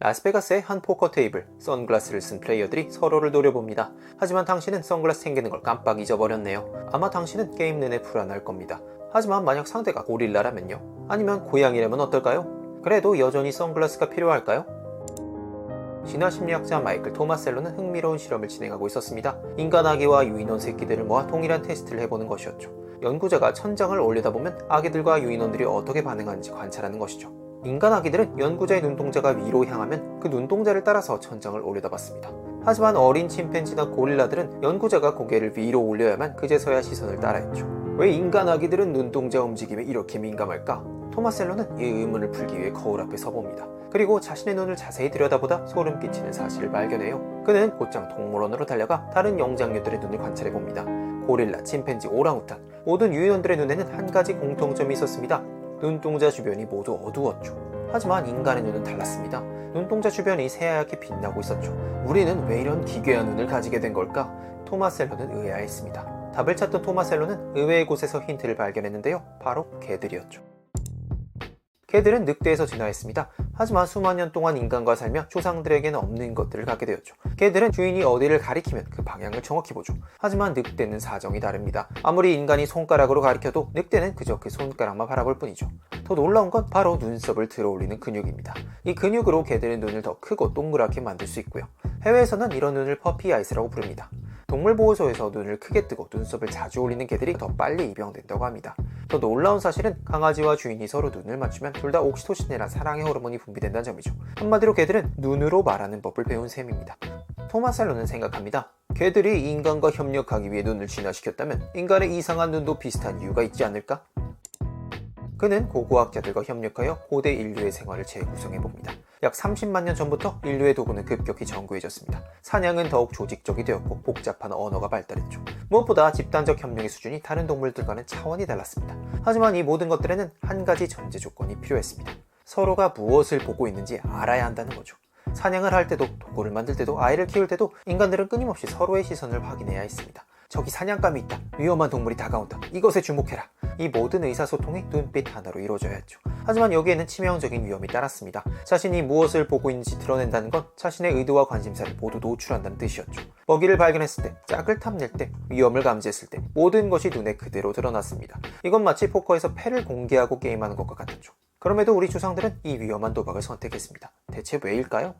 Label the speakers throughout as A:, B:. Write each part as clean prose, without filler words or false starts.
A: 라스베가스의 한 포커 테이블, 선글라스를 쓴 플레이어들이 서로를 노려봅니다. 하지만 당신은 선글라스 챙기는 걸 깜빡 잊어버렸네요. 아마 당신은 게임 내내 불안할 겁니다. 하지만 만약 상대가 고릴라라면요? 아니면 고양이라면 어떨까요? 그래도 여전히 선글라스가 필요할까요? 진화심리학자 마이클 토마셀로는 흥미로운 실험을 진행하고 있었습니다. 인간 아기와 유인원 새끼들을 모아 동일한 테스트를 해보는 것이었죠. 연구자가 천장을 올려다보면 아기들과 유인원들이 어떻게 반응하는지 관찰하는 것이죠. 인간 아기들은 연구자의 눈동자가 위로 향하면 그 눈동자를 따라서 천장을 올려다봤습니다. 하지만 어린 침팬지나 고릴라들은 연구자가 고개를 위로 올려야만 그제서야 시선을 따라했죠. 왜 인간 아기들은 눈동자 움직임에 이렇게 민감할까? 토마셀로는 이 의문을 풀기 위해 거울 앞에 서봅니다. 그리고 자신의 눈을 자세히 들여다보다 소름 끼치는 사실을 발견해요. 그는 곧장 동물원으로 달려가 다른 영장류들의 눈을 관찰해봅니다. 고릴라, 침팬지, 오랑우탄 모든 유인원들의 눈에는 한 가지 공통점이 있었습니다. 눈동자 주변이 모두 어두웠죠. 하지만 인간의 눈은 달랐습니다. 눈동자 주변이 새하얗게 빛나고 있었죠. 우리는 왜 이런 기괴한 눈을 가지게 된 걸까? 토마셀로는 의아했습니다. 답을 찾던 토마셀로는 의외의 곳에서 힌트를 발견했는데요. 바로 개들이었죠. 개들은 늑대에서 진화했습니다. 하지만 수만 년 동안 인간과 살며 조상들에게는 없는 것들을 갖게 되었죠. 개들은 주인이 어디를 가리키면 그 방향을 정확히 보죠. 하지만 늑대는 사정이 다릅니다. 아무리 인간이 손가락으로 가리켜도 늑대는 그저 그 손가락만 바라볼 뿐이죠. 더 놀라운 건 바로 눈썹을 들어올리는 근육입니다. 이 근육으로 개들은 눈을 더 크고 동그랗게 만들 수 있고요. 해외에서는 이런 눈을 퍼피 아이스라고 부릅니다. 동물보호소에서 눈을 크게 뜨고 눈썹을 자주 올리는 개들이 더 빨리 입양된다고 합니다. 더 놀라운 사실은 강아지와 주인이 서로 눈을 맞추면 둘 다 옥시토신이란 사랑의 호르몬이 분비된다는 점이죠. 한마디로 개들은 눈으로 말하는 법을 배운 셈입니다. 토마셀로는 생각합니다. 개들이 인간과 협력하기 위해 눈을 진화시켰다면 인간의 이상한 눈도 비슷한 이유가 있지 않을까? 그는 고고학자들과 협력하여 고대 인류의 생활을 재구성해봅니다. 약 30만 년 전부터 인류의 도구는 급격히 정교해졌습니다. 사냥은 더욱 조직적이 되었고 복잡한 언어가 발달했죠. 무엇보다 집단적 협력의 수준이 다른 동물들과는 차원이 달랐습니다. 하지만 이 모든 것들에는 한 가지 전제 조건이 필요했습니다. 서로가 무엇을 보고 있는지 알아야 한다는 거죠. 사냥을 할 때도, 도구를 만들 때도, 아이를 키울 때도 인간들은 끊임없이 서로의 시선을 확인해야 했습니다. 저기 사냥감이 있다. 위험한 동물이 다가온다. 이것에 주목해라. 이 모든 의사소통이 눈빛 하나로 이루어져야 했죠. 하지만 여기에는 치명적인 위험이 따랐습니다. 자신이 무엇을 보고 있는지 드러낸다는 건 자신의 의도와 관심사를 모두 노출한다는 뜻이었죠. 먹이를 발견했을 때, 짝을 탐낼 때, 위험을 감지했을 때 모든 것이 눈에 그대로 드러났습니다. 이건 마치 포커에서 패를 공개하고 게임하는 것과 같았죠. 그럼에도 우리 조상들은 이 위험한 도박을 선택했습니다. 대체 왜일까요?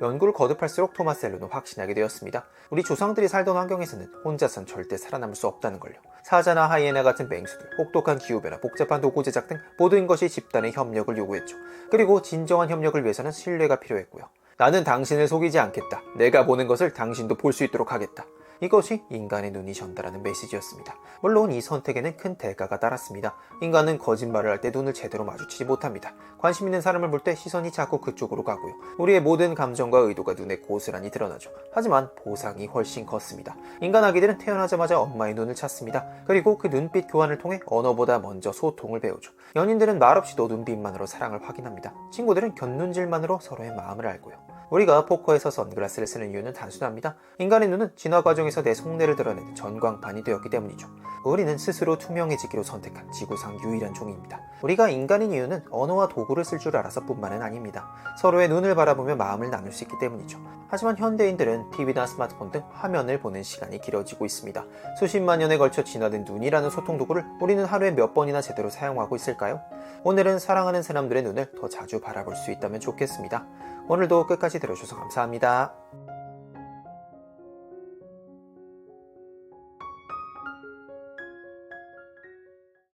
A: 연구를 거듭할수록 토마셀로는 확신하게 되었습니다. 우리 조상들이 살던 환경에서는 혼자선 절대 살아남을 수 없다는 걸요. 사자나 하이에나 같은 맹수들, 혹독한 기후변화, 복잡한 도구 제작 등 모든 것이 집단의 협력을 요구했죠. 그리고 진정한 협력을 위해서는 신뢰가 필요했고요. 나는 당신을 속이지 않겠다. 내가 보는 것을 당신도 볼 수 있도록 하겠다. 이것이 인간의 눈이 전달하는 메시지였습니다. 물론 이 선택에는 큰 대가가 따랐습니다. 인간은 거짓말을 할 때 눈을 제대로 마주치지 못합니다. 관심 있는 사람을 볼 때 시선이 자꾸 그쪽으로 가고요. 우리의 모든 감정과 의도가 눈에 고스란히 드러나죠. 하지만 보상이 훨씬 컸습니다. 인간 아기들은 태어나자마자 엄마의 눈을 찾습니다. 그리고 그 눈빛 교환을 통해 언어보다 먼저 소통을 배우죠. 연인들은 말없이도 눈빛만으로 사랑을 확인합니다. 친구들은 곁눈질만으로 서로의 마음을 알고요. 우리가 포커에서 선글라스를 쓰는 이유는 단순합니다. 인간의 눈은 진화 과정에서 내 속내를 드러내는 전광판이 되었기 때문이죠. 우리는 스스로 투명해지기로 선택한 지구상 유일한 종입니다. 우리가 인간인 이유는 언어와 도구를 쓸 줄 알아서 뿐만은 아닙니다. 서로의 눈을 바라보며 마음을 나눌 수 있기 때문이죠. 하지만 현대인들은 TV나 스마트폰 등 화면을 보는 시간이 길어지고 있습니다. 수십만 년에 걸쳐 진화된 눈이라는 소통 도구를 우리는 하루에 몇 번이나 제대로 사용하고 있을까요? 오늘은 사랑하는 사람들의 눈을 더 자주 바라볼 수 있다면 좋겠습니다. 오늘도 끝까지 들어주셔서 감사합니다.